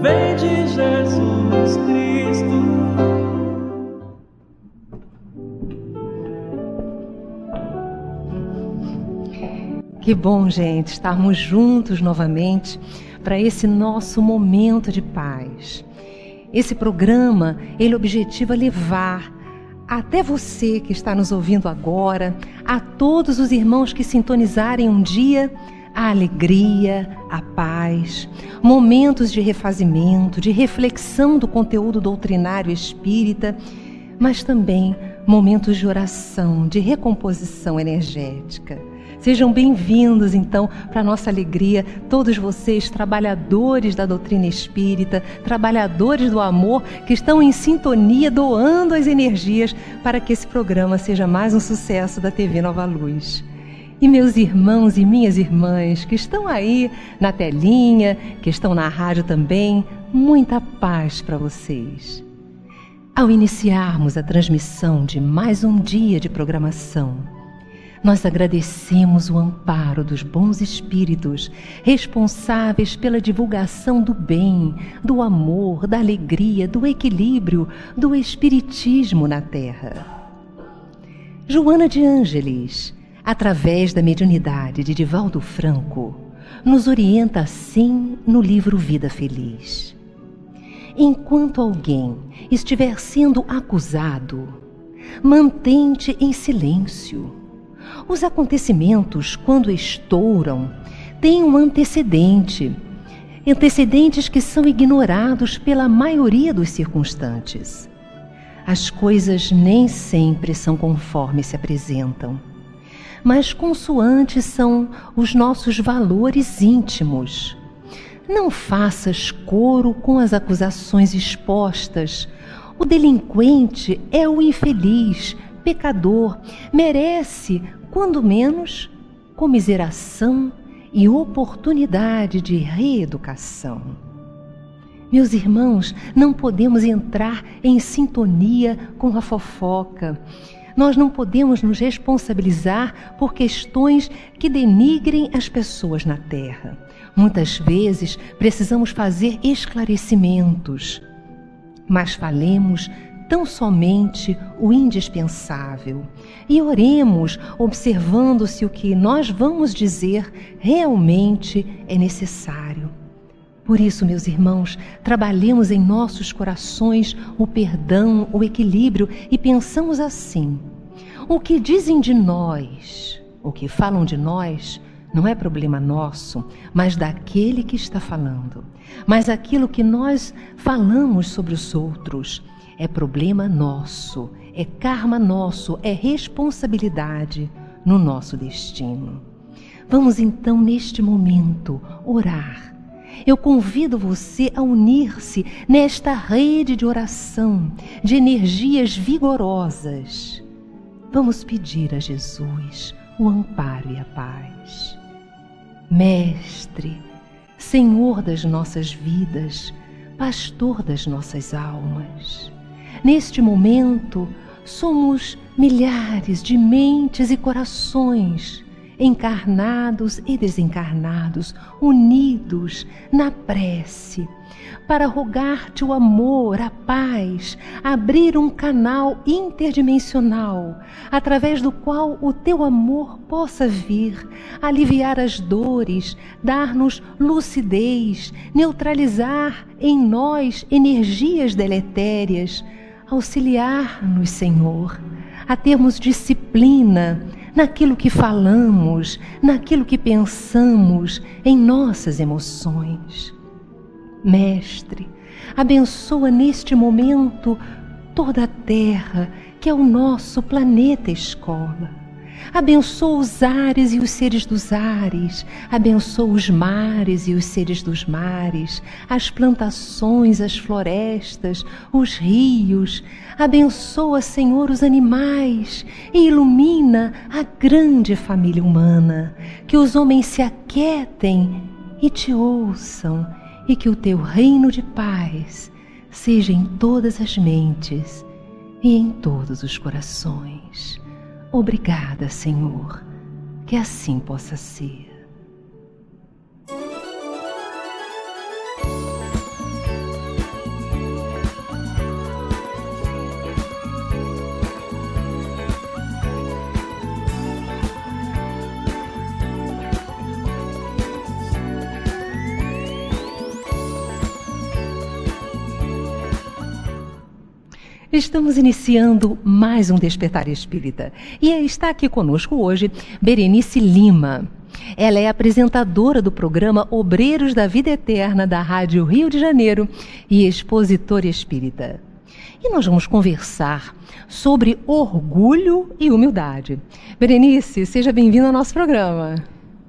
vem de Jesus Cristo. Que bom, gente, estarmos juntos novamente para esse nosso momento de paz. Esse programa, ele objetiva levar até você que está nos ouvindo agora, a todos os irmãos que sintonizarem um dia, a alegria, a paz, momentos de refazimento, de reflexão do conteúdo doutrinário espírita, mas também momentos de oração, de recomposição energética. Sejam bem-vindos, então, para a nossa alegria, todos vocês, trabalhadores da doutrina espírita, trabalhadores do amor, que estão em sintonia, doando as energias para que esse programa seja mais um sucesso da TV Nova Luz. E meus irmãos e minhas irmãs que estão aí na telinha, que estão na rádio também, muita paz para vocês. Ao iniciarmos a transmissão de mais um dia de programação, nós agradecemos o amparo dos bons espíritos responsáveis pela divulgação do bem, do amor, da alegria, do equilíbrio, do espiritismo na Terra. Joana de Ângeles, através da mediunidade de Divaldo Franco, nos orienta assim no livro Vida Feliz. Enquanto alguém estiver sendo acusado, mantém-te em silêncio. Os acontecimentos, quando estouram, têm um antecedentes que são ignorados pela maioria dos circunstantes. As coisas nem sempre são conforme se apresentam, mas consoantes são os nossos valores íntimos. Não faças coro com as acusações expostas. O delinquente é o infeliz, pecador, merece, quando menos, comiseração e oportunidade de reeducação. Meus irmãos, não podemos entrar em sintonia com a fofoca. Nós não podemos nos responsabilizar por questões que denigrem as pessoas na Terra. Muitas vezes precisamos fazer esclarecimentos, mas falemos tão somente o indispensável e oremos observando se o que nós vamos dizer realmente é necessário. Por isso, meus irmãos, trabalhemos em nossos corações o perdão, o equilíbrio e pensamos assim: o que dizem de nós, o que falam de nós, não é problema nosso, mas daquele que está falando. Mas aquilo que nós falamos sobre os outros é problema nosso, é karma nosso, é responsabilidade no nosso destino. Vamos então, neste momento, orar. Eu convido você a unir-se nesta rede de oração, de energias vigorosas. Vamos pedir a Jesus o amparo e a paz. Mestre, Senhor das nossas vidas, Pastor das nossas almas, neste momento somos milhares de mentes e corações, encarnados e desencarnados, unidos na prece, para rogar-te o amor, a paz, abrir um canal interdimensional, através do qual o teu amor possa vir, aliviar as dores, dar-nos lucidez, neutralizar em nós energias deletérias, auxiliar-nos, Senhor, a termos disciplina naquilo que falamos, naquilo que pensamos, em nossas emoções. Mestre, abençoa neste momento toda a Terra, que é o nosso planeta escola. Abençoa os ares e os seres dos ares, abençoa os mares e os seres dos mares, as plantações, as florestas, os rios. Abençoa, Senhor, os animais e ilumina a grande família humana. Que os homens se aquietem e te ouçam, e que o teu reino de paz seja em todas as mentes e em todos os corações. Obrigada, Senhor, que assim possa ser. Estamos iniciando mais um Despertar Espírita e está aqui conosco hoje Berenice Lima. Ela é apresentadora do programa Obreiros da Vida Eterna da Rádio Rio de Janeiro e expositora espírita. E nós vamos conversar sobre orgulho e humildade. Berenice, seja bem-vinda ao nosso programa.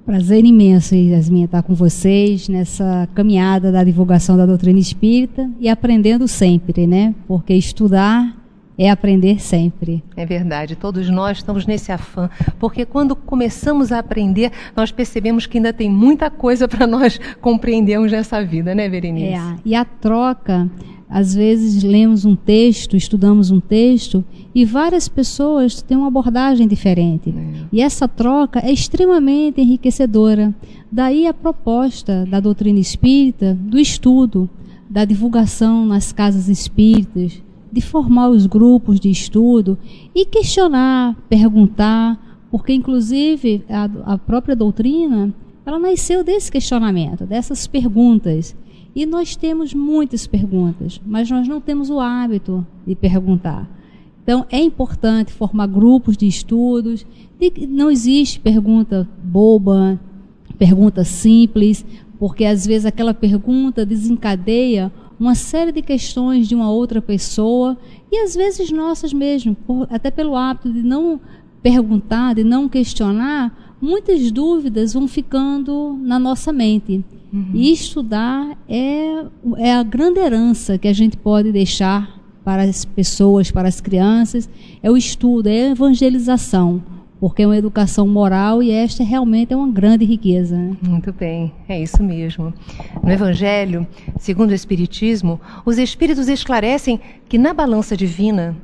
Prazer imenso, Yasmin, estar com vocês nessa caminhada da divulgação da doutrina espírita e aprendendo sempre, né? Porque estudar é aprender sempre. É verdade, todos nós estamos nesse afã, porque quando começamos a aprender, nós percebemos que ainda tem muita coisa para nós compreendermos nessa vida, né, Berenice? E a troca, às vezes lemos um texto, estudamos um texto e várias pessoas têm uma abordagem diferente. E essa troca é extremamente enriquecedora. Daí a proposta da doutrina espírita, do estudo, da divulgação nas casas espíritas, de formar os grupos de estudo e questionar, perguntar, porque inclusive a própria doutrina, ela nasceu desse questionamento, dessas perguntas. E nós temos muitas perguntas, mas nós não temos o hábito de perguntar. Então é importante formar grupos de estudos, não existe pergunta boba, pergunta simples, porque às vezes aquela pergunta desencadeia uma série de questões de uma outra pessoa e às vezes nossas mesmo, até pelo hábito de não perguntar, de não questionar, muitas dúvidas vão ficando na nossa mente. E estudar é a grande herança que a gente pode deixar para as pessoas, para as crianças, é o estudo, é a evangelização, porque é uma educação moral e esta realmente é uma grande riqueza. Né? Muito bem, é isso mesmo. No Evangelho, segundo o Espiritismo, os Espíritos esclarecem que na balança divina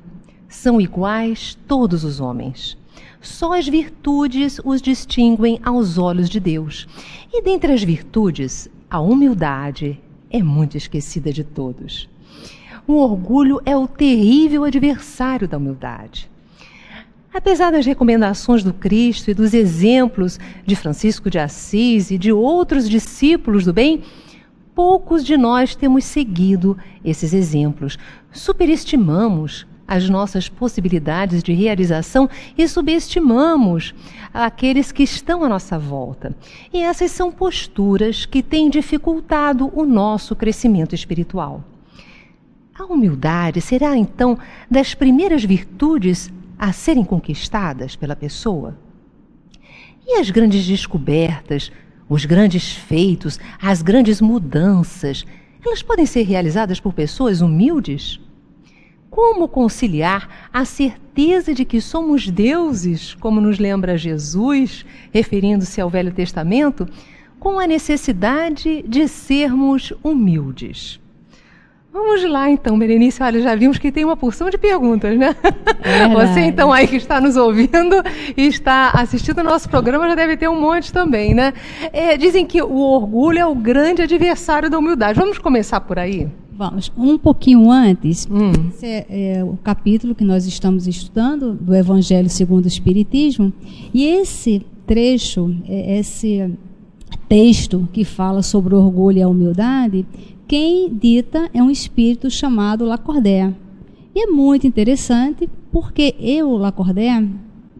são iguais todos os homens. Só as virtudes os distinguem aos olhos de Deus. E dentre as virtudes, a humildade é muito esquecida de todos. O orgulho é o terrível adversário da humildade. Apesar das recomendações do Cristo e dos exemplos de Francisco de Assis e de outros discípulos do bem, poucos de nós temos seguido esses exemplos. Superestimamos as nossas possibilidades de realização e subestimamos aqueles que estão à nossa volta. E essas são posturas que têm dificultado o nosso crescimento espiritual. A humildade será, então, das primeiras virtudes a serem conquistadas pela pessoa? E as grandes descobertas, os grandes feitos, as grandes mudanças, elas podem ser realizadas por pessoas humildes? Como conciliar a certeza de que somos deuses, como nos lembra Jesus, referindo-se ao Velho Testamento, com a necessidade de sermos humildes? Vamos lá então, Berenice, olha, já vimos que tem uma porção de perguntas, né? Você então aí que está nos ouvindo e está assistindo o nosso programa já deve ter um monte também, né? Dizem que o orgulho é o grande adversário da humildade. Vamos começar por aí? Vamos, um pouquinho antes, esse é o capítulo que nós estamos estudando do Evangelho segundo o Espiritismo, e esse trecho, esse texto que fala sobre o orgulho e a humildade, quem dita é um espírito chamado Lacordaire. E é muito interessante porque Lacordaire,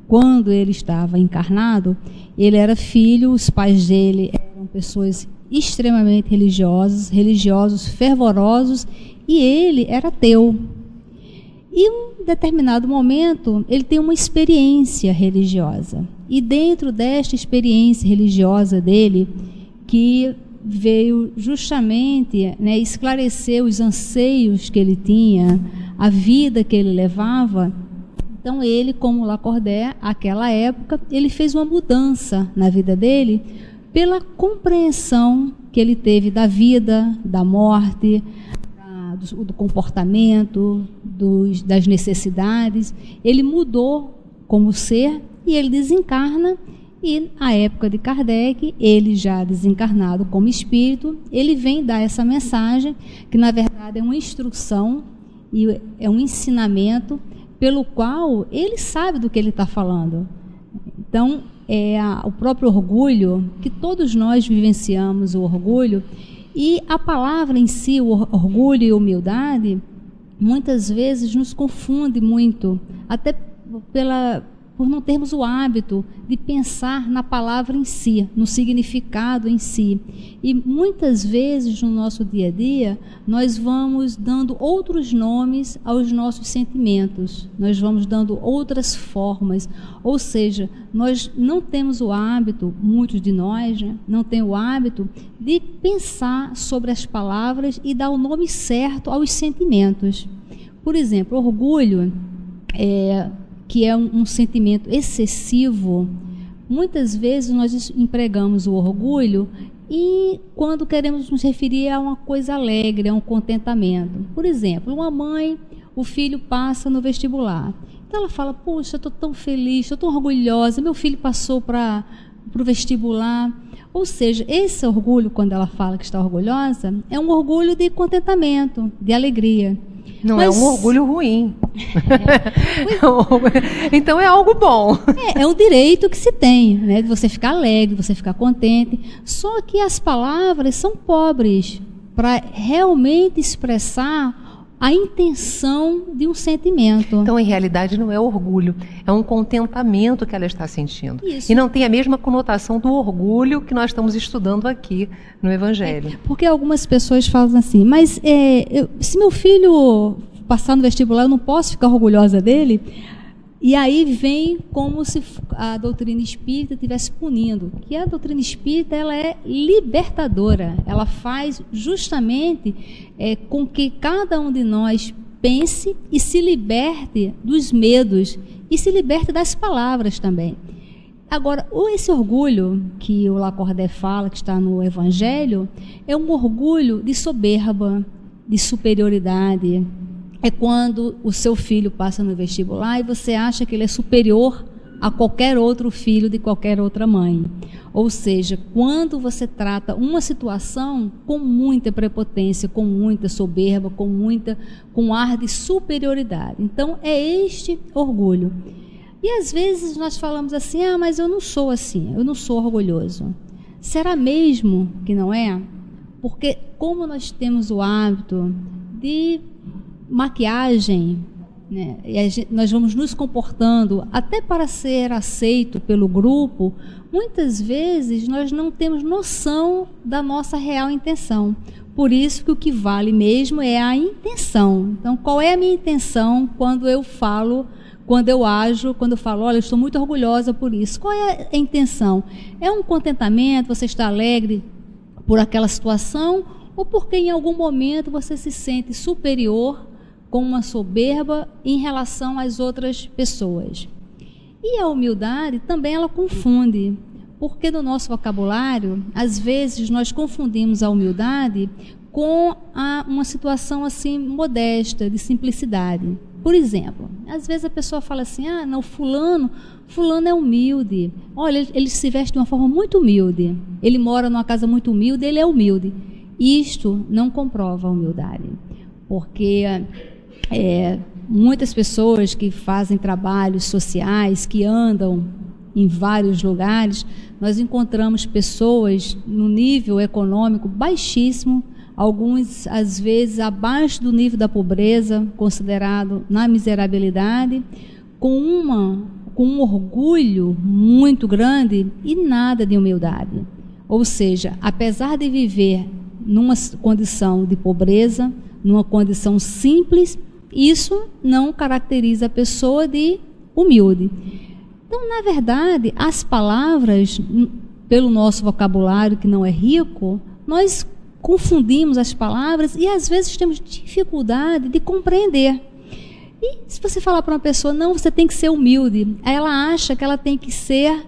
quando ele estava encarnado, ele era filho, os pais dele eram pessoas extremamente religiosos fervorosos, e ele era ateu. E em um determinado momento, ele tem uma experiência religiosa. E dentro desta experiência religiosa dele, que veio justamente, né, esclarecer os anseios que ele tinha, a vida que ele levava. Então ele, como Lacordaire, naquela época, ele fez uma mudança na vida dele pela compreensão que ele teve da vida, da morte, do comportamento, das necessidades. Ele mudou como ser e ele desencarna. E na época de Kardec, ele já desencarnado como espírito, ele vem dar essa mensagem, que na verdade é uma instrução e é um ensinamento pelo qual ele sabe do que ele está falando. Então, o próprio orgulho, que todos nós vivenciamos o orgulho, e a palavra em si, o orgulho e humildade, muitas vezes nos confunde muito, até por não termos o hábito de pensar na palavra em si, no significado em si. E muitas vezes no nosso dia a dia, nós vamos dando outros nomes aos nossos sentimentos, nós vamos dando outras formas, ou seja, nós não temos o hábito, muitos de nós, né, não tem o hábito de pensar sobre as palavras e dar o nome certo aos sentimentos. Por exemplo, orgulho que é um sentimento excessivo. Muitas vezes nós empregamos o orgulho e quando queremos nos referir a uma coisa alegre, a um contentamento. Por exemplo, uma mãe, o filho passa no vestibular. Então ela fala, poxa, eu estou tão feliz, estou tão orgulhosa, meu filho passou para o vestibular. Ou seja, esse orgulho, quando ela fala que está orgulhosa, é um orgulho de contentamento, de alegria. Não é um orgulho ruim. Então é algo bom. É um direito que se tem, né, de você ficar alegre, de você ficar contente. Só que as palavras são pobres para realmente expressar a intenção de um sentimento. Então, em realidade, não é orgulho, é um contentamento que ela está sentindo. Isso. E não tem a mesma conotação do orgulho que nós estamos estudando aqui no Evangelho. Porque algumas pessoas falam assim, mas se meu filho passar no vestibular, eu não posso ficar orgulhosa dele? E aí vem como se a doutrina espírita estivesse punindo. Que a doutrina espírita, ela é libertadora. Ela faz justamente com que cada um de nós pense e se liberte dos medos e se liberte das palavras também. Agora, esse orgulho que o Lacordaire fala, que está no Evangelho, é um orgulho de soberba, de superioridade. É quando o seu filho passa no vestibular e você acha que ele é superior a qualquer outro filho de qualquer outra mãe. Ou seja, quando você trata uma situação com muita prepotência, com muita soberba, com ar de superioridade. Então, é este orgulho. E às vezes nós falamos assim, mas eu não sou assim, eu não sou orgulhoso. Será mesmo que não é? Porque como nós temos o hábito de maquiagem, né, e nós vamos nos comportando até para ser aceito pelo grupo, muitas vezes nós não temos noção da nossa real intenção. Por isso que o que vale mesmo é a intenção. Então, qual é a minha intenção quando eu falo, quando eu ajo, quando eu falo, olha, eu estou muito orgulhosa por isso. Qual é a intenção? É um contentamento, você está alegre por aquela situação, ou porque em algum momento você se sente superior, com uma soberba em relação às outras pessoas. E a humildade também ela confunde, porque no nosso vocabulário, às vezes nós confundimos a humildade com uma situação assim modesta, de simplicidade. Por exemplo, às vezes a pessoa fala assim, não, fulano é humilde, olha, ele se veste de uma forma muito humilde, ele mora numa casa muito humilde, ele é humilde. Isto não comprova a humildade, porque muitas pessoas que fazem trabalhos sociais, que andam em vários lugares, nós encontramos pessoas no nível econômico baixíssimo, alguns às vezes abaixo do nível da pobreza, considerado na miserabilidade, com um orgulho muito grande e nada de humildade. Ou seja, apesar de viver numa condição de pobreza, numa condição simples, isso não caracteriza a pessoa de humilde. Então, na verdade, as palavras, pelo nosso vocabulário que não é rico, nós confundimos as palavras e às vezes temos dificuldade de compreender. E se você falar para uma pessoa, não, você tem que ser humilde, ela acha que ela tem que ser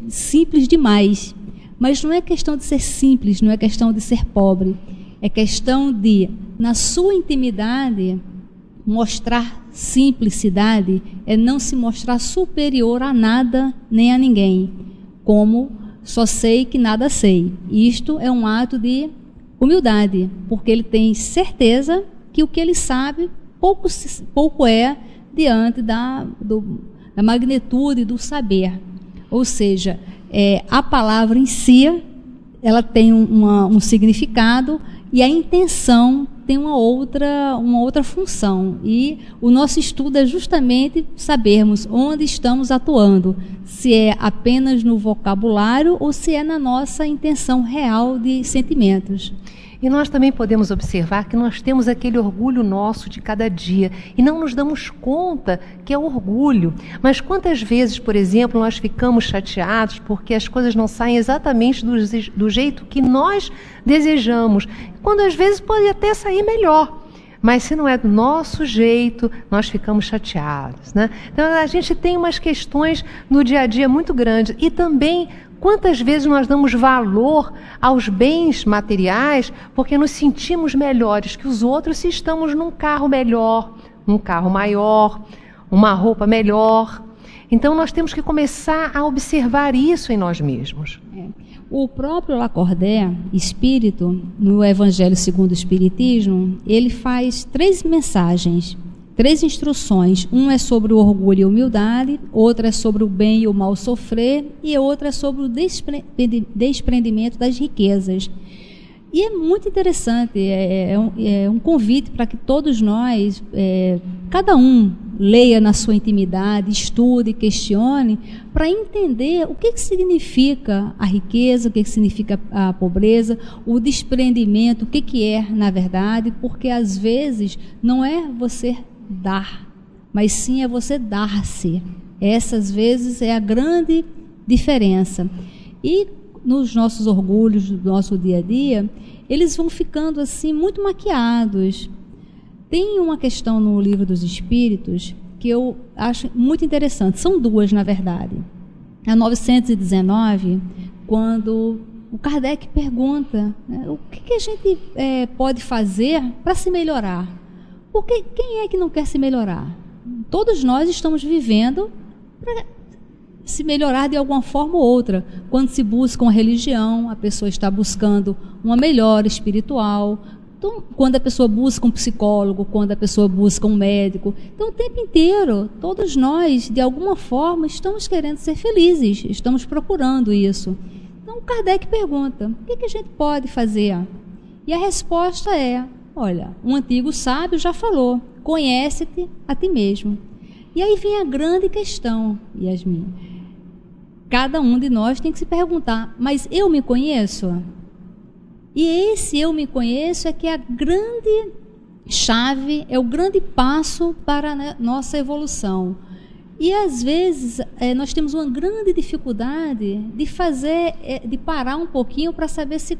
simples demais. Mas não é questão de ser simples, não é questão de ser pobre. É questão de, na sua intimidade, mostrar simplicidade, é não se mostrar superior a nada nem a ninguém, como só sei que nada sei. Isto é um ato de humildade, porque ele tem certeza que o que ele sabe pouco é diante da magnitude do saber. Ou seja, a palavra em si, ela tem um significado e a intenção tem uma outra função. E o nosso estudo é justamente sabermos onde estamos atuando, se é apenas no vocabulário ou se é na nossa intenção real de sentimentos. E nós também podemos observar que nós temos aquele orgulho nosso de cada dia e não nos damos conta que é orgulho. Mas quantas vezes, por exemplo, nós ficamos chateados porque as coisas não saem exatamente do jeito que nós desejamos, quando às vezes pode até sair melhor. Mas se não é do nosso jeito, nós ficamos chateados, né? Então a gente tem umas questões no dia a dia muito grandes. E também, quantas vezes nós damos valor aos bens materiais porque nos sentimos melhores que os outros se estamos num carro melhor, num carro maior, uma roupa melhor. Então nós temos que começar a observar isso em nós mesmos. O próprio Lacordaire, espírito, no Evangelho segundo o Espiritismo, ele faz 3 mensagens, 3 instruções. Um é sobre o orgulho e a humildade, outra é sobre o bem e o mal sofrer, e outra é sobre o desprendimento das riquezas. E é muito interessante, é um convite para que todos nós, cada um, leia na sua intimidade, estude, questione, para entender o que significa a riqueza, o que significa a pobreza, o desprendimento, o que é na verdade, porque às vezes não é você dar, mas sim é você dar-se. Essas vezes é a grande diferença. E nos nossos orgulhos do nosso dia a dia, eles vão ficando assim muito maquiados. Tem uma questão no Livro dos Espíritos que eu acho muito interessante. São 2, na verdade. A 919, quando o Kardec pergunta, né, o que a gente pode fazer para se melhorar? Porque quem é que não quer se melhorar? Todos nós estamos vivendo para se melhorar de alguma forma ou outra. Quando se busca uma religião, a pessoa está buscando uma melhora espiritual. Então, quando a pessoa busca um psicólogo, quando a pessoa busca um médico. Então, o tempo inteiro, todos nós, de alguma forma, estamos querendo ser felizes, estamos procurando isso. Então, Kardec pergunta, o que a gente pode fazer? E a resposta é, olha, um antigo sábio já falou, conhece-te a ti mesmo. E aí vem a grande questão, Yasmin. Cada um de nós tem que se perguntar, mas eu me conheço? E esse eu me conheço é que é a grande chave, é o grande passo para a nossa evolução. E às vezes nós temos uma grande dificuldade de parar um pouquinho para saber se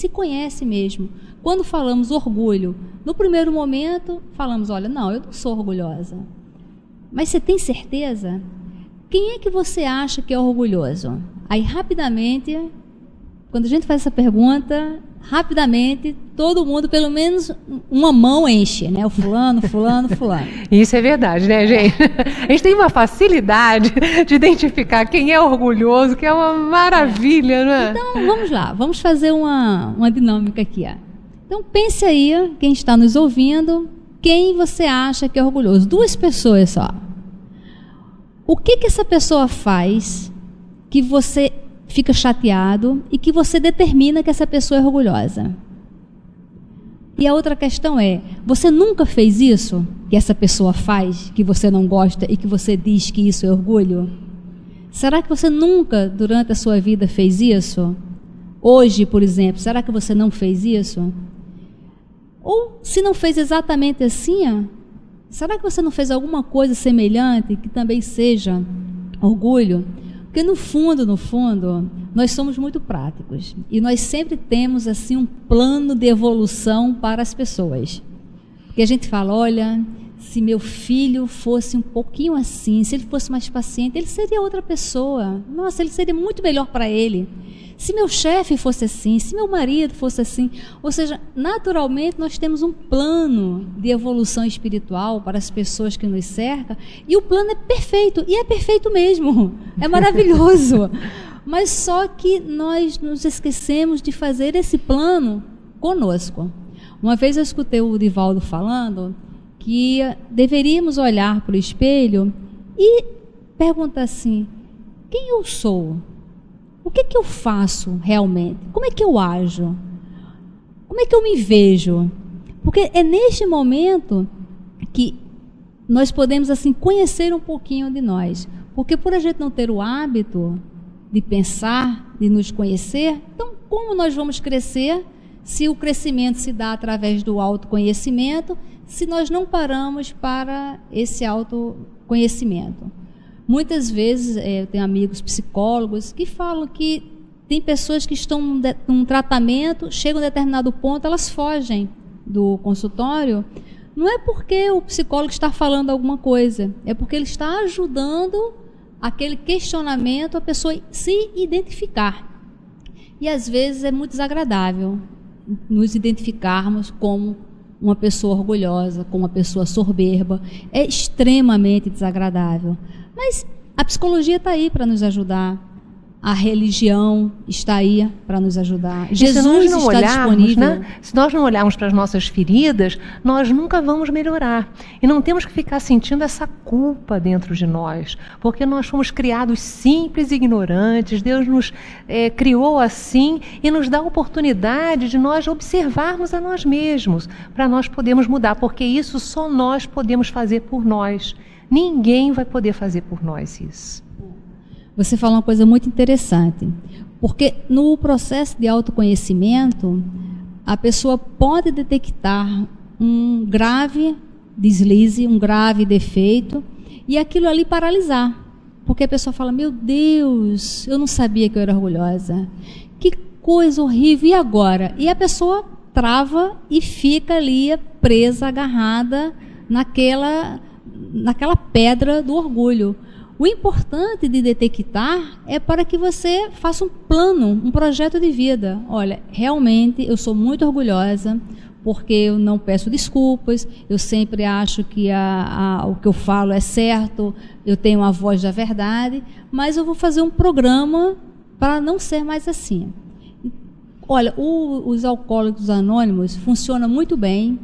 conhece mesmo. Quando falamos orgulho, no primeiro momento falamos, olha, não, eu não sou orgulhosa. Mas você tem certeza? Quem é que você acha que é orgulhoso? Aí rapidamente, quando a gente faz essa pergunta, rapidamente todo mundo, pelo menos uma mão enche, né? O fulano. Isso é verdade, né, gente? A gente tem uma facilidade de identificar quem é orgulhoso, que é uma maravilha, né? Então, vamos lá, vamos fazer uma dinâmica aqui. Ó. Então, pense aí, quem está nos ouvindo, quem você acha que é orgulhoso? 2 pessoas só. O que essa pessoa faz que você fica chateado e que você determina que essa pessoa é orgulhosa? E a outra questão é, você nunca fez isso que essa pessoa faz, que você não gosta e que você diz que isso é orgulho? Será que você nunca, durante a sua vida, fez isso? Hoje, por exemplo, será que você não fez isso? Ou, se não fez exatamente assim, será que você não fez alguma coisa semelhante que também seja orgulho? Porque no fundo, nós somos muito práticos. E nós sempre temos assim um plano de evolução para as pessoas. Porque a gente fala, olha, se meu filho fosse um pouquinho assim, se ele fosse mais paciente, ele seria outra pessoa. Nossa, ele seria muito melhor para ele. Se meu chefe fosse assim, se meu marido fosse assim. Ou seja, naturalmente nós temos um plano de evolução espiritual para as pessoas que nos cercam, e o plano é perfeito, e é perfeito mesmo, é maravilhoso. Mas só que nós nos esquecemos de fazer esse plano conosco. Uma vez eu escutei o Divaldo falando que deveríamos olhar para o espelho e perguntar assim, quem eu sou? O que eu faço realmente? Como é que eu ajo? Como é que eu me vejo? Porque é neste momento que nós podemos assim conhecer um pouquinho de nós. Porque por a gente não ter o hábito de pensar, de nos conhecer, então como nós vamos crescer se o crescimento se dá através do autoconhecimento, se nós não paramos para esse autoconhecimento? Muitas vezes eu tenho amigos psicólogos que falam que tem pessoas que estão num tratamento, chegam a um determinado ponto, elas fogem do consultório. Não é porque o psicólogo está falando alguma coisa, é porque ele está ajudando aquele questionamento a pessoa se identificar. E às vezes é muito desagradável nos identificarmos como uma pessoa orgulhosa, como uma pessoa soberba. É extremamente desagradável. Mas a psicologia está aí para nos ajudar. A religião está aí para nos ajudar. Jesus está disponível. Né? Se nós não olharmos para as nossas feridas, nós nunca vamos melhorar. E não temos que ficar sentindo essa culpa dentro de nós, porque nós fomos criados simples e ignorantes. Deus nos criou assim e nos dá a oportunidade de nós observarmos a nós mesmos, para nós podermos mudar, porque isso só nós podemos fazer por nós. Ninguém vai poder fazer por nós isso. Você fala uma coisa muito interessante, porque no processo de autoconhecimento, a pessoa pode detectar um grave deslize, um grave defeito, e aquilo ali paralisar. Porque a pessoa fala, meu Deus, eu não sabia que eu era orgulhosa. Que coisa horrível, e agora? E a pessoa trava e fica ali presa, agarrada naquela pedra do orgulho. O importante de detectar é para que você faça um plano, um projeto de vida. Olha, realmente eu sou muito orgulhosa porque eu não peço desculpas, eu sempre acho que o que eu falo é certo, eu tenho a voz da verdade, mas eu vou fazer um programa para não ser mais assim. Olha, os alcoólicos anônimos funcionam muito bem.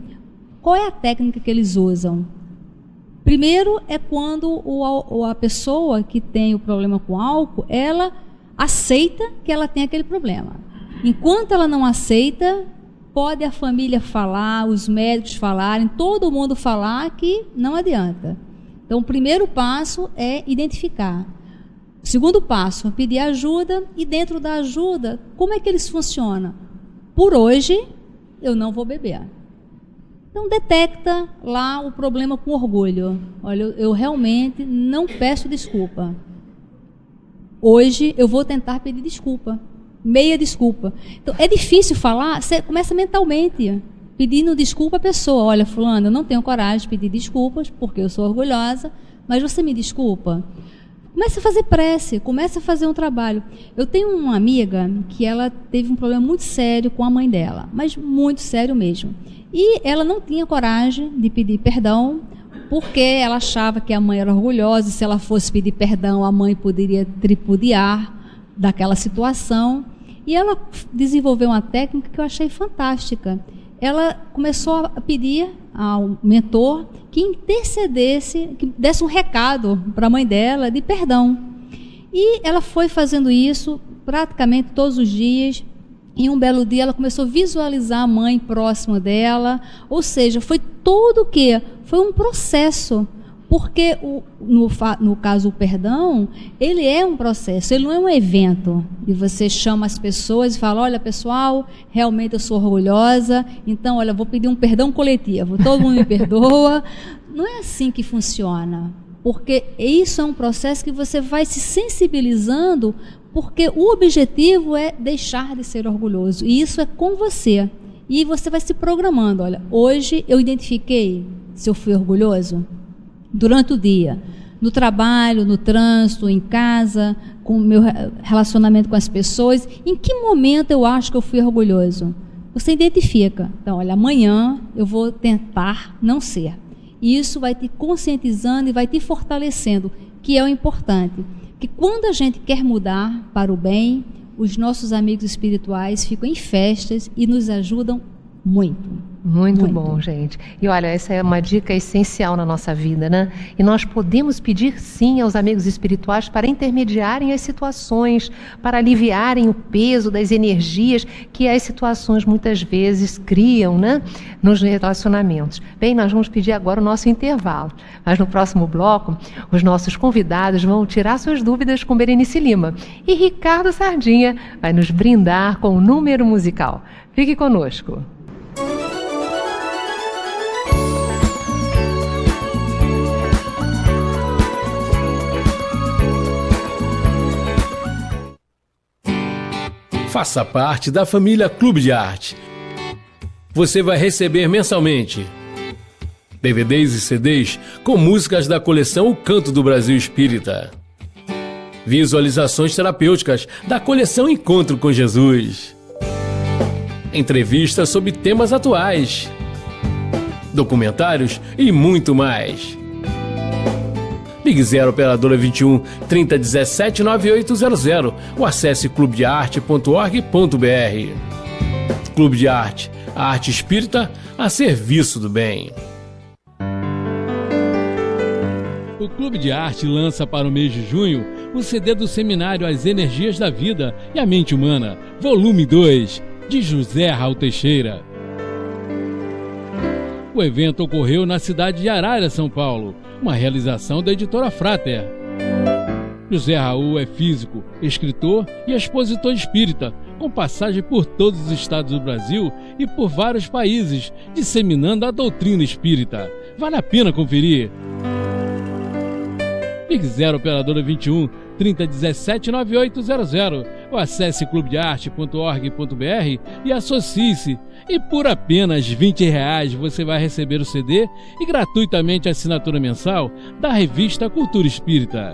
Qual é a técnica que eles usam? Primeiro é quando a pessoa que tem o problema com álcool, ela aceita que ela tem aquele problema. Enquanto ela não aceita, pode a família falar, os médicos falarem, todo mundo falar que não adianta. Então, o primeiro passo é identificar. O segundo passo é pedir ajuda, e dentro da ajuda, como é que eles funcionam? Por hoje, eu não vou beber. Então, detecta lá o problema com orgulho. Olha, eu realmente não peço desculpa. Hoje eu vou tentar pedir desculpa. Meia desculpa. Então, é difícil falar, você começa mentalmente, pedindo desculpa à pessoa. Olha, fulano, eu não tenho coragem de pedir desculpas, porque eu sou orgulhosa, mas você me desculpa? Comece a fazer prece, comece a fazer um trabalho. Eu tenho uma amiga que ela teve um problema muito sério com a mãe dela, mas muito sério mesmo. E ela não tinha coragem de pedir perdão, porque ela achava que a mãe era orgulhosa, e se ela fosse pedir perdão, a mãe poderia tripudiar daquela situação. E ela desenvolveu uma técnica que eu achei fantástica. Ela começou a pedir ao mentor que intercedesse, que desse um recado para a mãe dela de perdão. E ela foi fazendo isso praticamente todos os dias. E um belo dia ela começou a visualizar a mãe próxima dela, ou seja, foi tudo o quê? Foi um processo, porque no caso o perdão, ele é um processo, ele não é um evento, e você chama as pessoas e fala, olha pessoal, realmente eu sou orgulhosa, então olha, vou pedir um perdão coletivo, todo mundo me perdoa. Não é assim que funciona, porque isso é um processo que você vai se sensibilizando, porque o objetivo é deixar de ser orgulhoso, e isso é com você. E você vai se programando, olha, hoje eu identifiquei se eu fui orgulhoso durante o dia, no trabalho, no trânsito, em casa, com o meu relacionamento com as pessoas, em que momento eu acho que eu fui orgulhoso? Você identifica, então, olha, amanhã eu vou tentar não ser. E isso vai te conscientizando e vai te fortalecendo, que é o importante. Que quando a gente quer mudar para o bem, os nossos amigos espirituais ficam em festas e nos ajudam muito. Muito bom, gente. E olha, essa é uma dica essencial na nossa vida, né? E nós podemos pedir sim aos amigos espirituais para intermediarem as situações, para aliviarem o peso das energias que as situações muitas vezes criam, né? Nos relacionamentos. Bem, nós vamos pedir agora o nosso intervalo. Mas no próximo bloco, os nossos convidados vão tirar suas dúvidas com Berenice Lima. E Ricardo Sardinha vai nos brindar com o número musical. Fique conosco. Faça parte da família Clube de Arte. Você vai receber mensalmente DVDs e CDs com músicas da coleção O Canto do Brasil Espírita, visualizações terapêuticas da coleção Encontro com Jesus, entrevistas sobre temas atuais, documentários e muito mais. Ligue 0 Operadora 21 3017 9800 ou acesse clubedearte.org.br. Clube de Arte, a arte espírita a serviço do bem. O Clube de Arte lança para o mês de junho o CD do seminário As Energias da Vida e a Mente Humana, volume 2, de José Raul Teixeira. O evento ocorreu na cidade de Arara, São Paulo, uma realização da editora Frater. José Raul é físico, escritor e expositor espírita, com passagem por todos os estados do Brasil e por vários países, disseminando a doutrina espírita. Vale a pena conferir. Ligue 0 Operadora 21 3017 9800 ou acesse clubedearte.org.br e associe-se. E por apenas R$20 você vai receber o CD e gratuitamente a assinatura mensal da revista Cultura Espírita.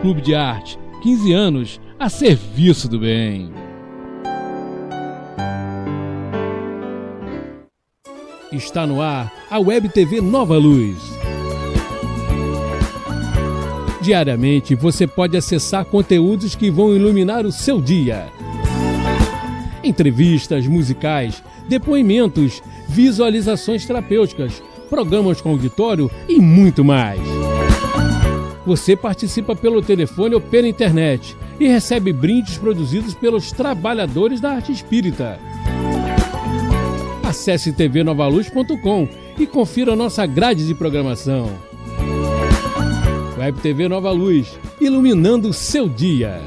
Clube de Arte, 15 anos a serviço do bem. Está no ar a Web TV Nova Luz. Diariamente você pode acessar conteúdos que vão iluminar o seu dia. Entrevistas musicais, depoimentos, visualizações terapêuticas, programas com auditório e muito mais. Você participa pelo telefone ou pela internet e recebe brindes produzidos pelos trabalhadores da arte espírita. Acesse tvnovaluz.com e confira nossa grade de programação. Web TV Nova Luz, iluminando o seu dia.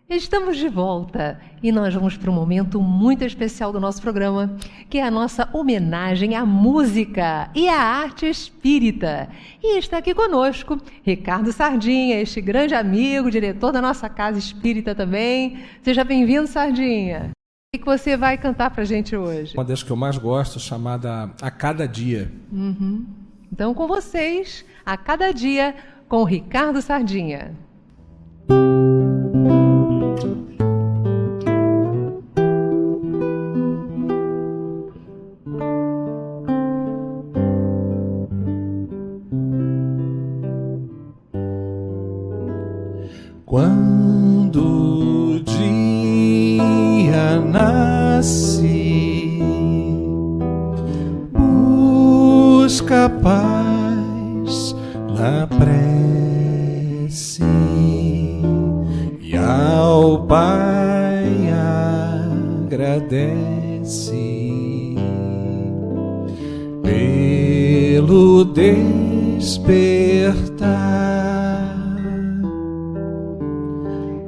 Estamos de volta e nós vamos para um momento muito especial do nosso programa, que é a nossa homenagem à música e à arte espírita. E está aqui conosco Ricardo Sardinha, este grande amigo, diretor da nossa casa espírita também. Seja bem-vindo, Sardinha. O que você vai cantar para a gente hoje? Uma das que eu mais gosto, chamada A Cada Dia. Então, com vocês, A Cada Dia, com Ricardo Sardinha. Quando o dia nasce, busca paz na prece e ao Pai agradece pelo despertar.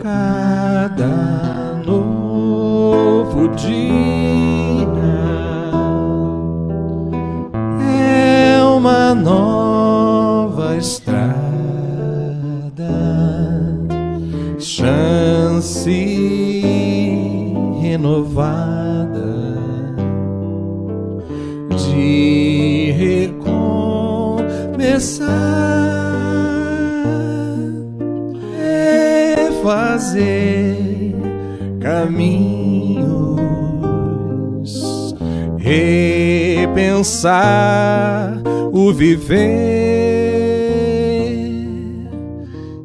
Cada novo dia é uma nova estrada, chance renovada de recomeçar. Fazer caminhos, repreender pensar o viver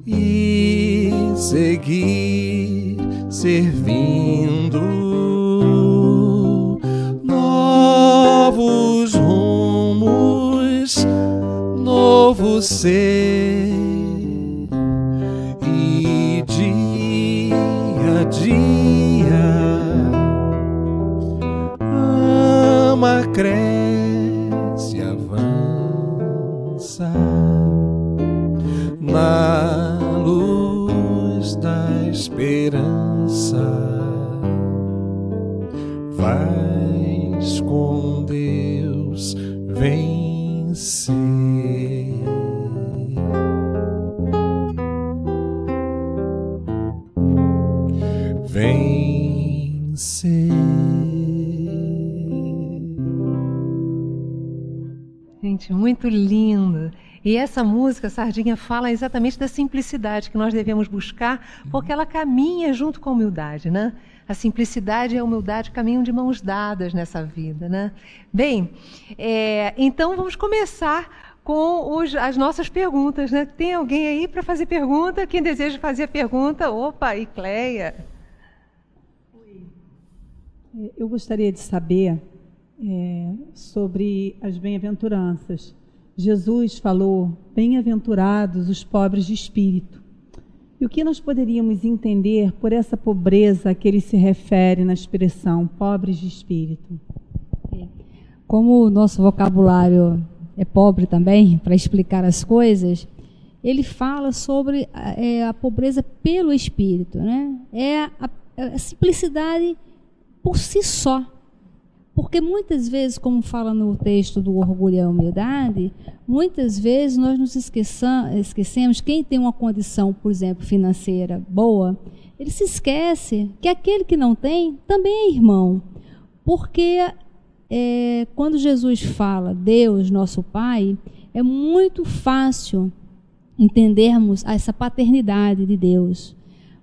e seguir servindo novos rumos, novo ser, e dia a dia ama, cresce, avança na luz da esperança. Vais com Deus vencer. Vencer. Gente, muito lindo. E essa música, Sardinha, fala exatamente da simplicidade que nós devemos buscar, porque ela caminha junto com a humildade, né? A simplicidade e a humildade caminham de mãos dadas nessa vida, né? Bem, então vamos começar com as nossas perguntas, né? Tem alguém aí para fazer pergunta? Quem deseja fazer a pergunta? Opa, e Cleia? Eu gostaria de saber sobre as bem-aventuranças. Jesus falou, bem-aventurados os pobres de espírito. E o que nós poderíamos entender por essa pobreza a que ele se refere na expressão pobres de espírito? Como o nosso vocabulário é pobre também, para explicar as coisas, ele fala sobre a pobreza pelo espírito, né? É a simplicidade por si só. Porque muitas vezes, como fala no texto do orgulho e a humildade, muitas vezes nós nos esquecemos, quem tem uma condição, por exemplo, financeira boa, ele se esquece que aquele que não tem também é irmão. Porque quando Jesus fala Deus, nosso Pai, é muito fácil entendermos essa paternidade de Deus.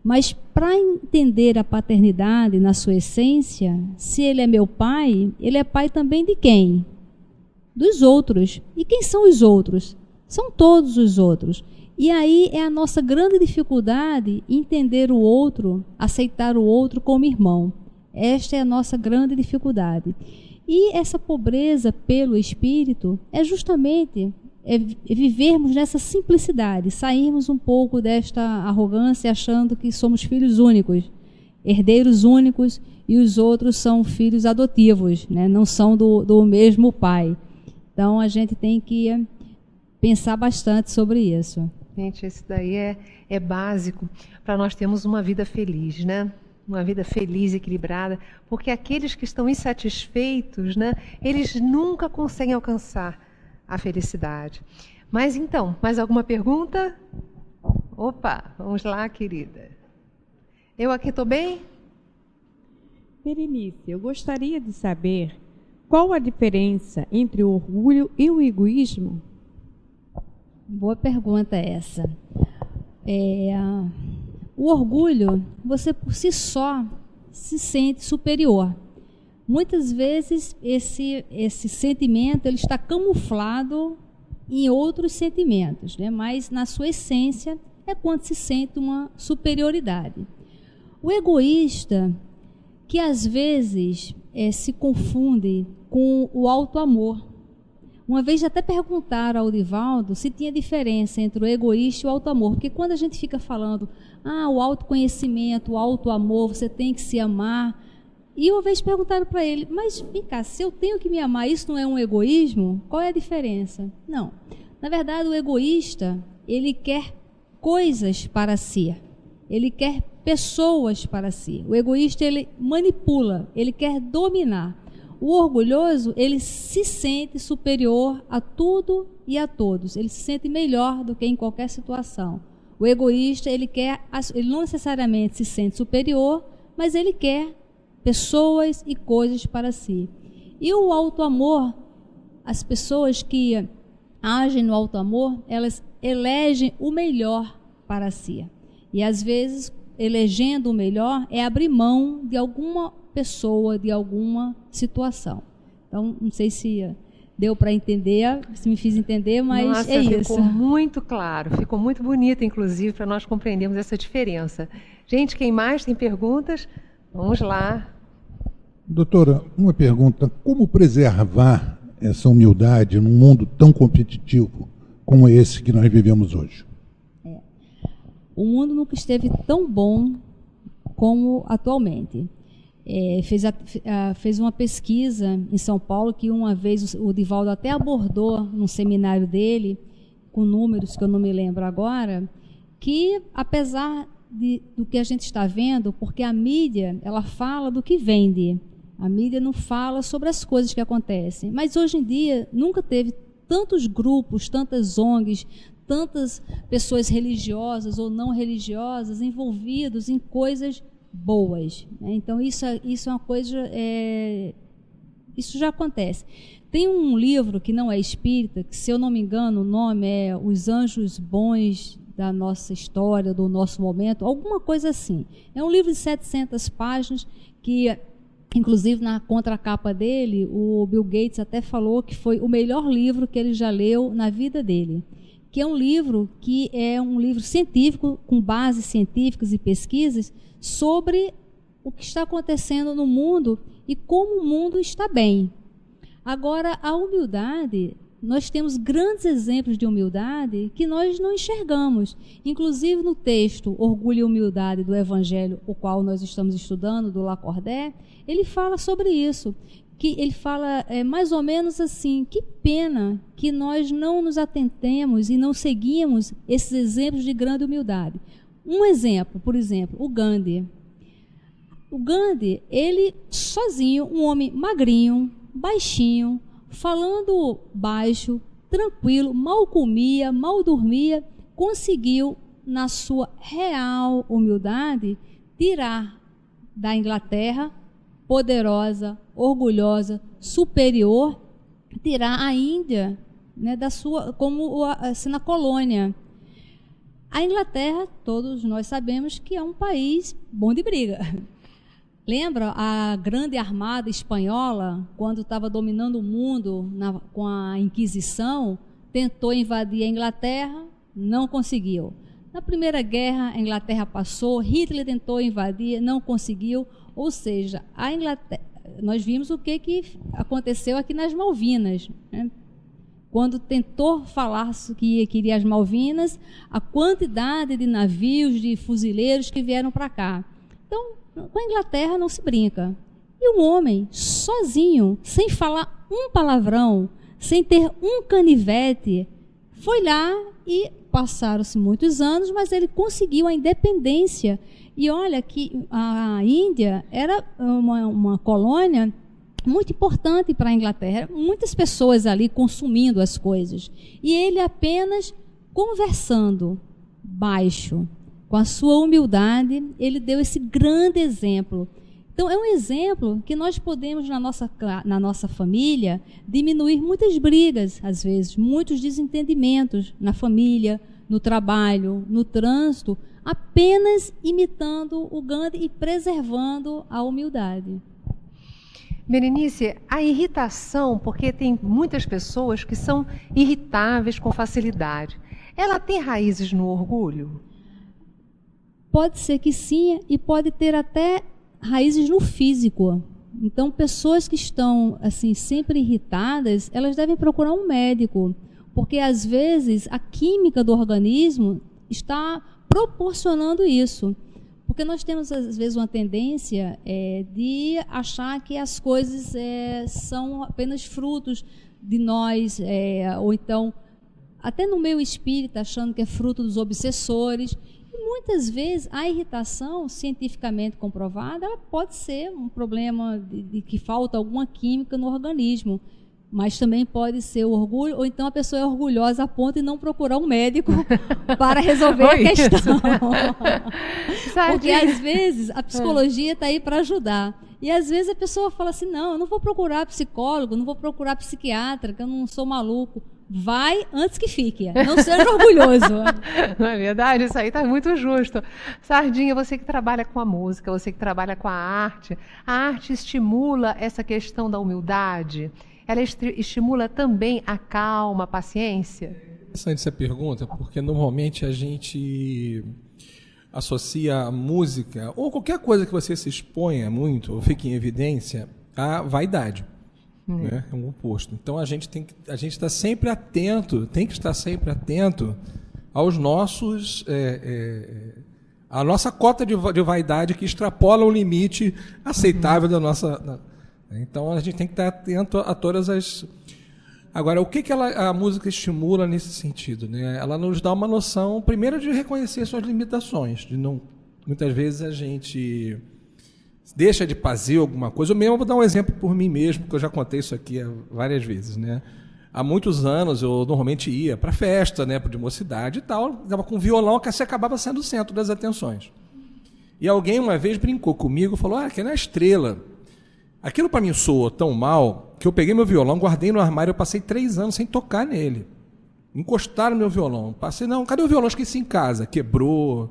Mas para entender a paternidade na sua essência, se ele é meu pai, ele é pai também de quem? Dos outros. E quem são os outros? São todos os outros. E aí é a nossa grande dificuldade entender o outro, aceitar o outro como irmão. Esta é a nossa grande dificuldade. E essa pobreza pelo espírito é justamente vivermos nessa simplicidade, sairmos um pouco desta arrogância achando que somos filhos únicos, herdeiros únicos, e os outros são filhos adotivos, né? Não são do mesmo pai. Então a gente tem que pensar bastante sobre isso. Gente, isso daí é básico para nós termos uma vida feliz, né? Uma vida feliz, equilibrada, porque aqueles que estão insatisfeitos, né, eles nunca conseguem alcançar a felicidade. Mas então, mais alguma pergunta? Opa, vamos lá, querida. Eu aqui estou bem? Berenice, eu gostaria de saber qual a diferença entre o orgulho e o egoísmo? Boa pergunta essa. O orgulho, você por si só se sente superior. Muitas vezes esse sentimento ele está camuflado em outros sentimentos, né? Mas na sua essência é quando se sente uma superioridade. O egoísta, que às vezes se confunde com o auto-amor. Uma vez até perguntaram ao Divaldo se tinha diferença entre o egoísta e o auto-amor, porque quando a gente fica falando, o autoconhecimento, o auto-amor, você tem que se amar. E uma vez perguntaram para ele, mas vem cá, se eu tenho que me amar, isso não é um egoísmo? Qual é a diferença? Não. Na verdade, o egoísta, ele quer coisas para si. Ele quer pessoas para si. O egoísta, ele manipula, ele quer dominar. O orgulhoso, ele se sente superior a tudo e a todos. Ele se sente melhor do que em qualquer situação. O egoísta, ele não necessariamente se sente superior, mas ele quer pessoas e coisas para si. E o auto-amor, as pessoas que agem no auto-amor, elas elegem o melhor para si. E às vezes, elegendo o melhor, é abrir mão de alguma pessoa, de alguma situação. Então, não sei se deu para entender, se me fiz entender, mas Nossa, é isso. Ficou muito claro, ficou muito bonito, inclusive, para nós compreendermos essa diferença. Gente, quem mais tem perguntas? Vamos lá. Doutora, uma pergunta: como preservar essa humildade num mundo tão competitivo como esse que nós vivemos hoje? O mundo nunca esteve tão bom como atualmente. Fez uma pesquisa em São Paulo que uma vez o Divaldo até abordou num seminário dele, com números que eu não me lembro agora, que apesar do que a gente está vendo, porque a mídia ela fala do que vende, a mídia não fala sobre as coisas que acontecem, mas hoje em dia nunca teve tantos grupos, tantas ONGs, tantas pessoas religiosas ou não religiosas envolvidos em coisas boas, né? Então isso é uma coisa, isso já acontece. Tem um livro que não é espírita, que, se eu não me engano, o nome é Os Anjos Bons da Nossa História, do Nosso Momento, alguma coisa assim. É um livro de 700 páginas que, inclusive, na contracapa dele, o Bill Gates até falou que foi o melhor livro que ele já leu na vida dele, que é um livro científico, com bases científicas e pesquisas sobre o que está acontecendo no mundo e como o mundo está bem. Agora, a humildade, nós temos grandes exemplos de humildade que nós não enxergamos. Inclusive no texto Orgulho e Humildade do Evangelho, o qual nós estamos estudando, do Lacordaire, ele fala sobre isso. Que ele fala mais ou menos assim: que pena que nós não nos atentemos e não seguimos esses exemplos de grande humildade. Um exemplo, por exemplo, o Gandhi. O Gandhi, ele sozinho, um homem magrinho, baixinho, falando baixo, tranquilo, mal comia, mal dormia, conseguiu, na sua real humildade, tirar da Inglaterra, poderosa, orgulhosa, superior, tirar a Índia, né, da sua, como assim, na colônia. A Inglaterra, todos nós sabemos que é um país bom de briga. Lembra a grande armada espanhola, quando estava dominando o mundo com a Inquisição, tentou invadir a Inglaterra, não conseguiu. Na Primeira Guerra, a Inglaterra passou, Hitler tentou invadir, não conseguiu. Ou seja, a Inglaterra, nós vimos o que aconteceu aqui nas Malvinas, né? Quando tentou falar que queria as Malvinas, a quantidade de navios, de fuzileiros que vieram para cá. Então, com a Inglaterra não se brinca. E um homem, sozinho, sem falar um palavrão, sem ter um canivete, foi lá e passaram-se muitos anos, mas ele conseguiu a independência. E olha que a Índia era uma colônia muito importante para a Inglaterra, muitas pessoas ali consumindo as coisas, e ele apenas conversando baixo, com a sua humildade, ele deu esse grande exemplo. Então é um exemplo que nós podemos na nossa família diminuir muitas brigas, às vezes, muitos desentendimentos na família, no trabalho, no trânsito, apenas imitando o Gandhi e preservando a humildade. Berenice, a irritação, porque tem muitas pessoas que são irritáveis com facilidade, ela tem raízes no orgulho? Pode ser que sim, e pode ter até raízes no físico. Então, pessoas que estão assim sempre irritadas, elas devem procurar um médico, porque às vezes a química do organismo está proporcionando isso. Porque nós temos, às vezes, uma tendência de achar que as coisas são apenas frutos de nós, ou então, até no meio espírita, achando que é fruto dos obsessores. E muitas vezes a irritação, cientificamente comprovada, ela pode ser um problema de que falta alguma química no organismo. Mas também pode ser o orgulho, ou então a pessoa é orgulhosa a ponto de não procurar um médico para resolver a questão. Porque às vezes a psicologia está aí para ajudar. E às vezes a pessoa fala assim: não, eu não vou procurar psicólogo, não vou procurar psiquiatra, que eu não sou maluco. vai antes que fique. Não seja orgulhoso. Não é verdade? Isso aí está muito justo. Sardinha, você que trabalha com a música, você que trabalha com a arte estimula essa questão da humildade? Ela estimula também a calma, a paciência? Interessante essa pergunta, porque normalmente a gente associa a música, ou qualquer coisa que você se exponha muito, ou fique em evidência, à vaidade. Né? É um oposto. Então a gente está sempre atento, tem que estar sempre atento aos nossos... a nossa cota de vaidade que extrapola o limite aceitável da nossa... Então a gente tem que estar atento a todas as... Agora, o que a música estimula nesse sentido? Né? Ela nos dá uma noção, primeiro, de reconhecer suas limitações. Muitas vezes a gente deixa de fazer alguma coisa. Eu mesmo vou dar um exemplo por mim mesmo, porque eu já contei isso aqui várias vezes. Né? Há muitos anos eu normalmente ia para festa, né, de mocidade e tal, estava com violão, que você acabava sendo o centro das atenções. E alguém uma vez brincou comigo, falou, que não é estrela. Aquilo para mim soou tão mal que eu peguei meu violão, guardei no armário, eu passei 3 anos sem tocar nele. Encostaram meu violão. Passei, não, cadê o violão? Esqueci em casa, quebrou.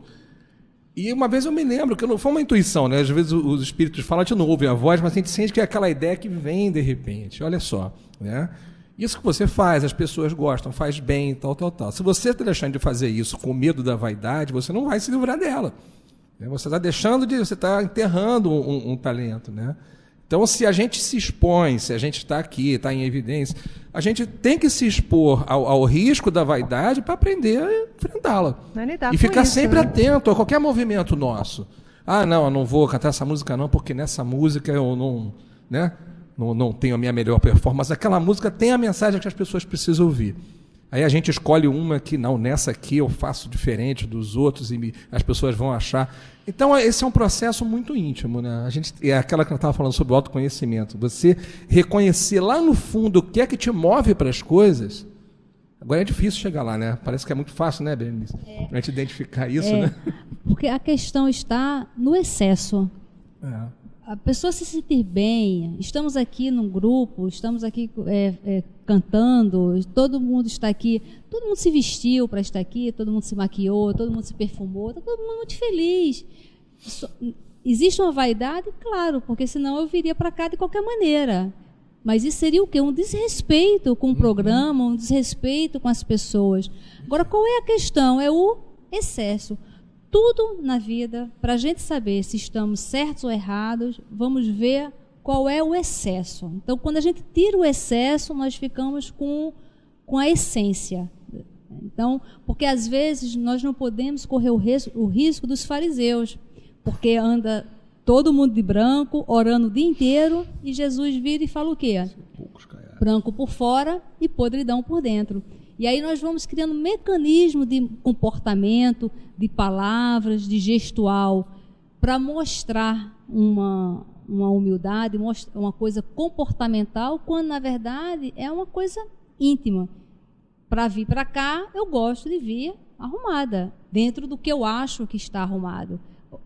E uma vez eu me lembro, que não foi uma intuição, né? Às vezes os espíritos falam, a gente não ouve a voz, mas a gente sente que é aquela ideia que vem de repente. Olha só, né? Isso que você faz, as pessoas gostam, faz bem, tal. Se você está deixando de fazer isso com medo da vaidade, você não vai se livrar dela. Você está você está enterrando um talento, né? Então, se a gente se expõe, se a gente está aqui, está em evidência, a gente tem que se expor ao risco da vaidade para aprender a enfrentá-la. E ficar sempre atento a qualquer movimento nosso. Não, eu não vou cantar essa música não, porque nessa música eu não tenho a minha melhor performance. Aquela música tem a mensagem que as pessoas precisam ouvir. Aí a gente escolhe uma que, não, nessa aqui eu faço diferente dos outros e as pessoas vão achar. Então, esse é um processo muito íntimo, né? É aquela que eu estava falando sobre o autoconhecimento. Você reconhecer lá no fundo o que é que te move para as coisas. Agora é difícil chegar lá, né? Parece que é muito fácil, né, Berenice? A gente identificar isso, né? Porque a questão está no excesso. A pessoa se sentir bem, estamos aqui num grupo, estamos aqui cantando, todo mundo está aqui, todo mundo se vestiu para estar aqui, todo mundo se maquiou, todo mundo se perfumou, está todo mundo muito feliz. Existe uma vaidade? Claro, porque senão eu viria para cá de qualquer maneira. Mas isso seria o quê? Um desrespeito com o programa, um desrespeito com as pessoas. Agora, qual é a questão? É o excesso. Tudo na vida, para a gente saber se estamos certos ou errados, vamos ver qual é o excesso. Então, quando a gente tira o excesso, nós ficamos com a essência. Então, porque às vezes nós não podemos correr o risco dos fariseus, porque anda todo mundo de branco, orando o dia inteiro, e Jesus vira e fala o quê? Branco por fora e podridão por dentro. E aí nós vamos criando um mecanismo de comportamento, de palavras, de gestual, para mostrar uma humildade, uma coisa comportamental, quando na verdade é uma coisa íntima. Para vir para cá, eu gosto de vir arrumada, dentro do que eu acho que está arrumado.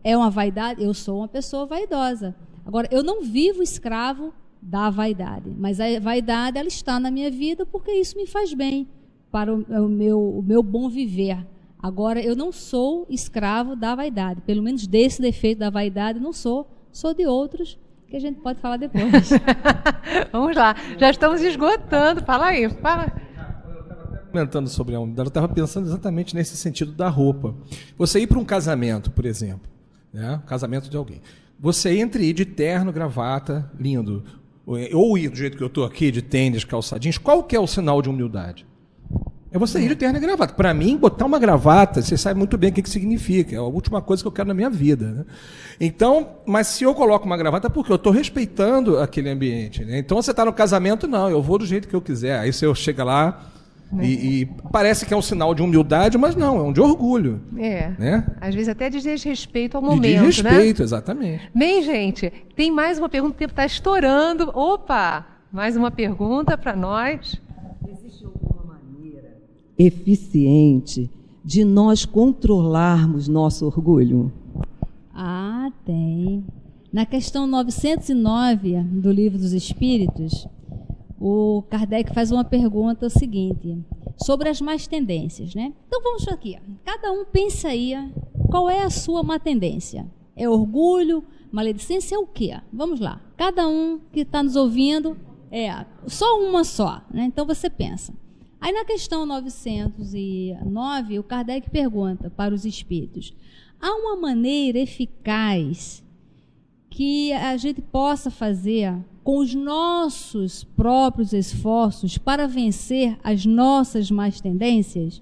É uma vaidade? Eu sou uma pessoa vaidosa. Agora, eu não vivo escravo da vaidade, mas a vaidade ela está na minha vida porque isso me faz bem, para o meu bom viver. Agora, eu não sou escravo da vaidade, pelo menos desse defeito da vaidade não sou de outros, que a gente pode falar depois. Vamos lá, já estamos esgotando, fala aí, fala. Eu estava até comentando sobre a humildade, eu estava pensando exatamente nesse sentido da roupa. Você ir para um casamento, por exemplo, né? Casamento de alguém. Você entre ir de terno, gravata, lindo, ou ir do jeito que eu estou aqui, de tênis, calçadinhos, qual que é o sinal de humildade? É você ir de terno e gravata. Para mim, botar uma gravata, você sabe muito bem o que significa. É a última coisa que eu quero na minha vida. Né? Então, mas se eu coloco uma gravata, é porque eu estou respeitando aquele ambiente. Né? Então, você está no casamento, não, eu vou do jeito que eu quiser. Aí você chega lá e parece que é um sinal de humildade, mas não, é um de orgulho. Né? Às vezes até de desrespeito ao momento, de desrespeito, né? Exatamente. Bem, gente, tem mais uma pergunta, o tempo está estourando. Opa, mais uma pergunta para nós. Eficiente de nós controlarmos nosso orgulho? Tem. Na questão 909 do Livro dos Espíritos, o Kardec faz uma pergunta seguinte, sobre as más tendências, né? Então vamos aqui, cada um pensa aí, qual é a sua má tendência? É orgulho, maledicência, é o quê? Vamos lá, cada um que está nos ouvindo, só uma só, né? Então você pensa. Aí na questão 909, o Kardec pergunta para os espíritos, há uma maneira eficaz que a gente possa fazer com os nossos próprios esforços para vencer as nossas más tendências?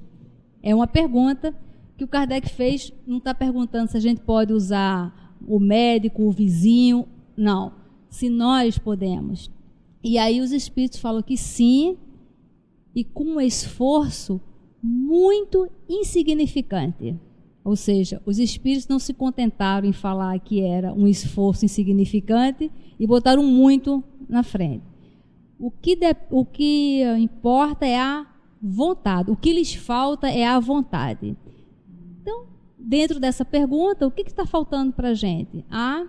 É uma pergunta que o Kardec fez, não está perguntando se a gente pode usar o médico, o vizinho, não, se nós podemos. E aí os espíritos falam que sim, e com um esforço muito insignificante. Ou seja, os espíritos não se contentaram em falar que era um esforço insignificante e botaram muito na frente. O que importa é a vontade, o que lhes falta é a vontade. Então, dentro dessa pergunta, o que está faltando para a gente? A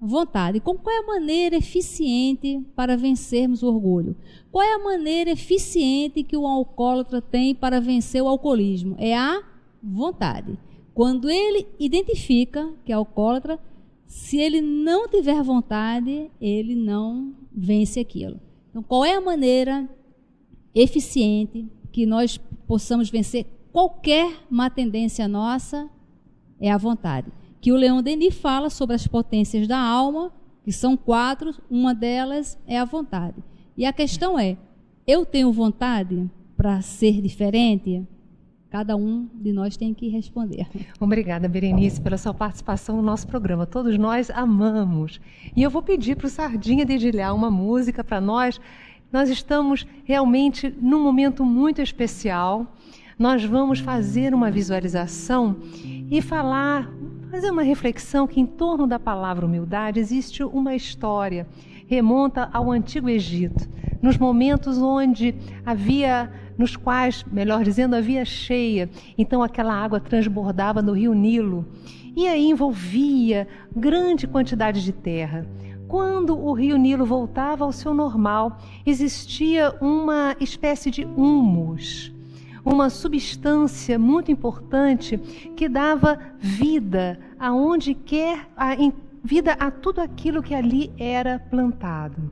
vontade. Qual é a maneira eficiente para vencermos o orgulho? Qual é a maneira eficiente que o alcoólatra tem para vencer o alcoolismo? É a vontade. Quando ele identifica que é alcoólatra, se ele não tiver vontade, ele não vence aquilo. Então, qual é a maneira eficiente que nós possamos vencer qualquer má tendência nossa? É a vontade. Que o Leon Denis fala sobre as potências da alma, que são 4, uma delas é a vontade. E a questão é, eu tenho vontade para ser diferente? Cada um de nós tem que responder. Obrigada, Berenice, pela sua participação no nosso programa. Todos nós amamos. E eu vou pedir para o Sardinha dedilhar uma música para nós. Nós estamos realmente num momento muito especial. Nós vamos fazer uma visualização e fazer uma reflexão que em torno da palavra humildade existe uma história. Remonta ao Antigo Egito, nos momentos nos quais, melhor dizendo, havia cheia. Então aquela água transbordava no rio Nilo e aí envolvia grande quantidade de terra. Quando o rio Nilo voltava ao seu normal, existia uma espécie de humus, uma substância muito importante que dava vida vida a tudo aquilo que ali era plantado.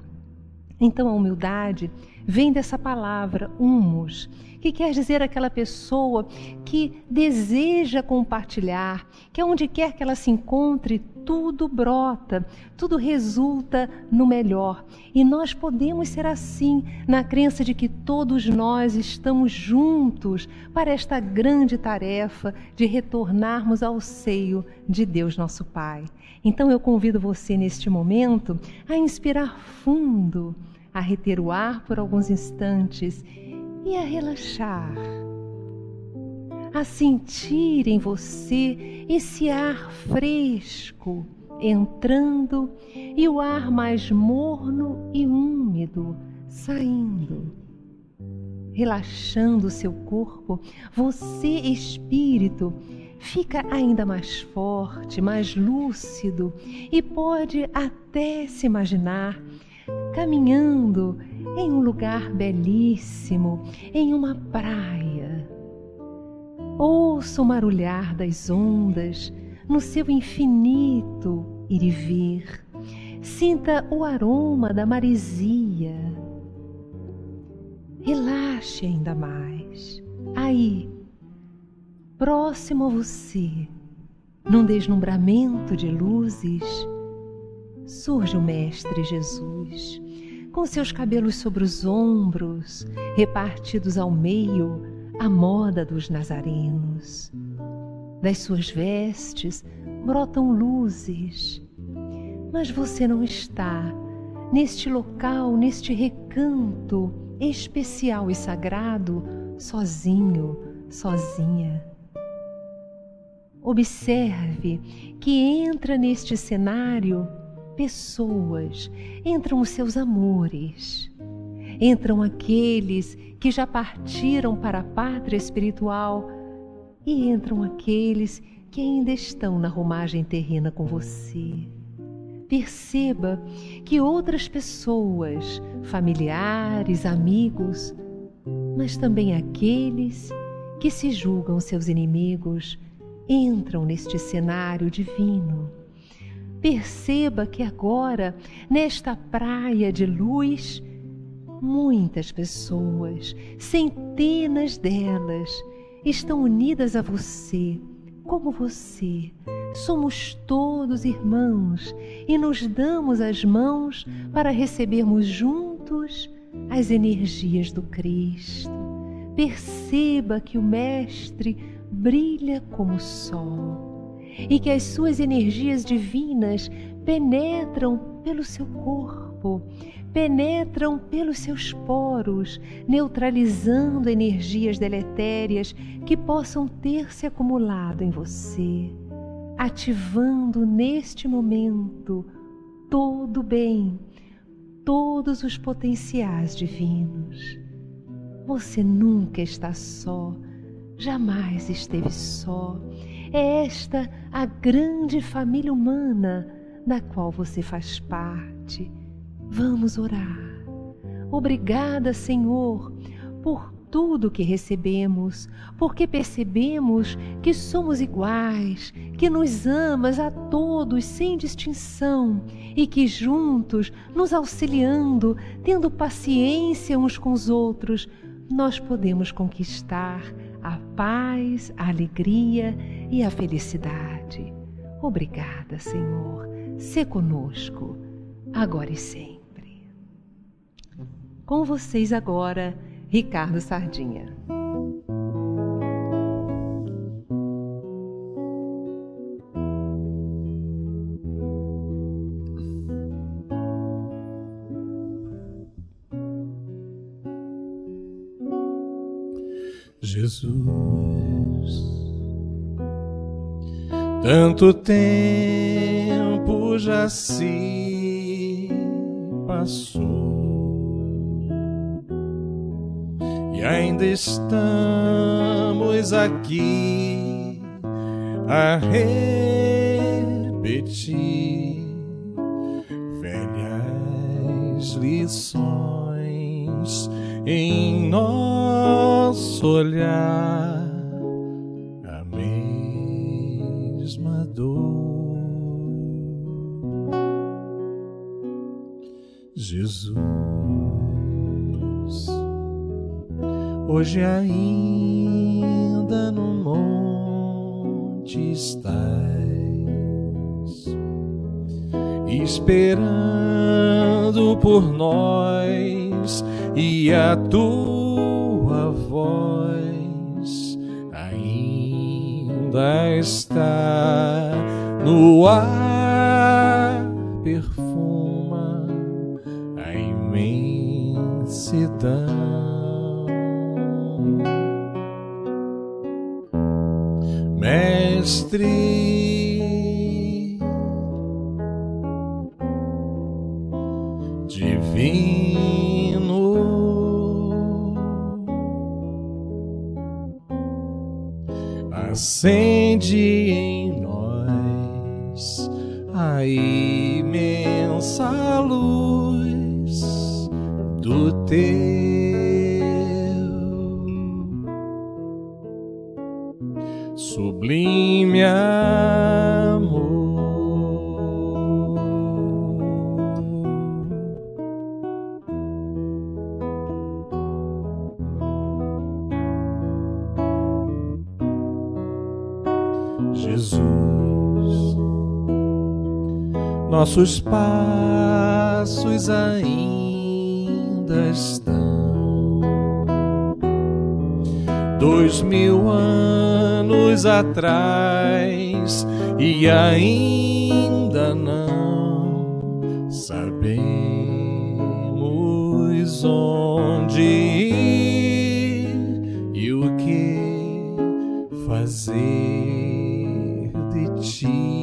Então a humildade vem dessa palavra, humus, que quer dizer aquela pessoa que deseja compartilhar, que aonde quer que ela se encontre, tudo brota, tudo resulta no melhor. E nós podemos ser assim, na crença de que todos nós estamos juntos para esta grande tarefa de retornarmos ao seio de Deus nosso Pai. Então eu convido você neste momento a inspirar fundo, a reter o ar por alguns instantes e a relaxar, a sentir em você esse ar fresco entrando e o ar mais morno e úmido saindo. Relaxando o seu corpo, você, espírito, fica ainda mais forte, mais lúcido e pode até se imaginar caminhando em um lugar belíssimo, em uma praia. Ouça o marulhar das ondas no seu infinito ir e vir. Sinta o aroma da maresia. Relaxe ainda mais. Aí, próximo a você, num deslumbramento de luzes, surge o Mestre Jesus, com seus cabelos sobre os ombros, repartidos ao meio, à moda dos nazarenos. Das suas vestes brotam luzes, mas você não está neste local, neste recanto especial e sagrado, sozinho, sozinha. Observe que entra neste cenário pessoas, entram os seus amores, entram aqueles que já partiram para a pátria espiritual e entram aqueles que ainda estão na romagem terrena com você. Perceba que outras pessoas, familiares, amigos, mas também aqueles que se julgam seus inimigos, entram neste cenário divino. Perceba que agora, nesta praia de luz, muitas pessoas, centenas delas, estão unidas a você, como você. Somos todos irmãos e nos damos as mãos para recebermos juntos as energias do Cristo. Perceba que o Mestre brilha como o sol e que as suas energias divinas penetram pelo seu corpo, penetram pelos seus poros, neutralizando energias deletérias que possam ter se acumulado em você, ativando neste momento todo o bem, todos os potenciais divinos. Você nunca está só, jamais esteve só. É esta a grande família humana da qual você faz parte. Vamos orar. Obrigada, Senhor, por tudo que recebemos, porque percebemos que somos iguais, que nos amas a todos sem distinção e que juntos, nos auxiliando, tendo paciência uns com os outros, nós podemos conquistar a paz, a alegria e a felicidade. Obrigada, Senhor. Sê conosco, agora e sempre. Com vocês agora, Ricardo Sardinha. Jesus, tanto tempo já se passou e ainda estamos aqui a repetir velhas lições em nosso olhar, a mesma dor. Jesus, hoje ainda no monte estás, esperando por nós, e a tua voz ainda está no ar, perfuma a imensidão. Mestre, divino, acende em nós a imensa luz do teu sublime amor. Jesus, nossos passos ainda estão 2000 anos atrás e ainda não sabemos onde ir e o que fazer de ti,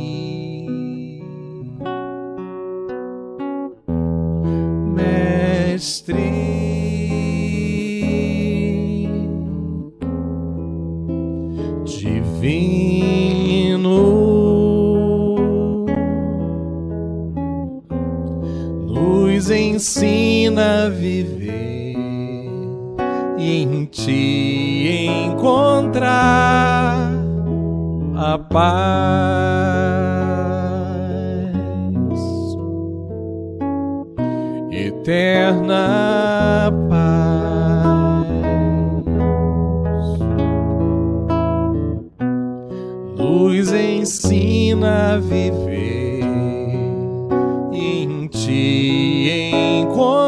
Mestre, divino, ensina a viver e em ti encontrar a paz, eterna paz. Nos ensina a viver e em ti encontrar